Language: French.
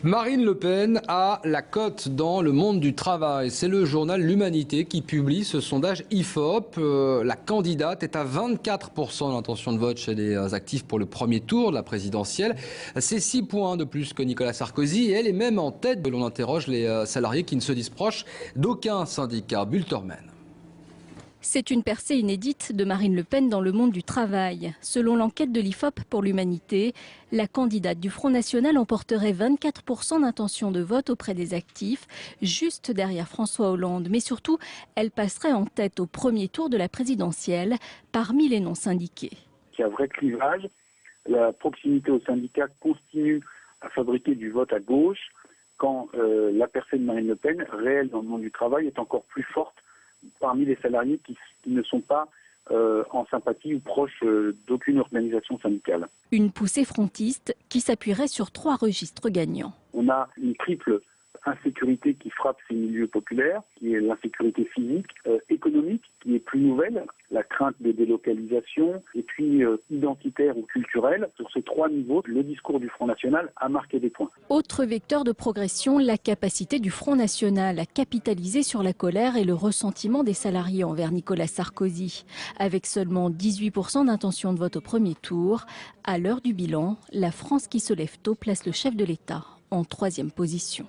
Marine Le Pen a la cote dans le monde du travail. C'est le journal L'Humanité qui publie ce sondage IFOP. La candidate est à 24% d'intention de vote chez les actifs pour le premier tour de la présidentielle. C'est 6 points de plus que Nicolas Sarkozy et elle est même en tête. L'on interroge les salariés qui ne se disent proches d'aucun syndicat. Bulterman. C'est une percée inédite de Marine Le Pen dans le monde du travail. Selon l'enquête de l'IFOP pour l'Humanité, la candidate du Front National emporterait 24% d'intention de vote auprès des actifs, juste derrière François Hollande. Mais surtout, elle passerait en tête au premier tour de la présidentielle parmi les non-syndiqués. Il y a un vrai clivage. La proximité aux syndicats continue à fabriquer du vote à gauche quand la percée de Marine Le Pen, réelle dans le monde du travail, est encore plus forte parmi les salariés qui ne sont pas en sympathie ou proches d'aucune organisation syndicale. Une poussée frontiste qui s'appuierait sur 3 registres gagnants. On a une triple insécurité qui frappe ces milieux populaires, qui est l'insécurité physique, économique, qui est plus nouvelle, la crainte de délocalisation, et puis identitaire ou culturelle. Sur ces 3 niveaux, le discours du Front National a marqué des points. Autre vecteur de progression, la capacité du Front National à capitaliser sur la colère et le ressentiment des salariés envers Nicolas Sarkozy. Avec seulement 18% d'intention de vote au premier tour, à l'heure du bilan, la France qui se lève tôt place le chef de l'État en 3e position.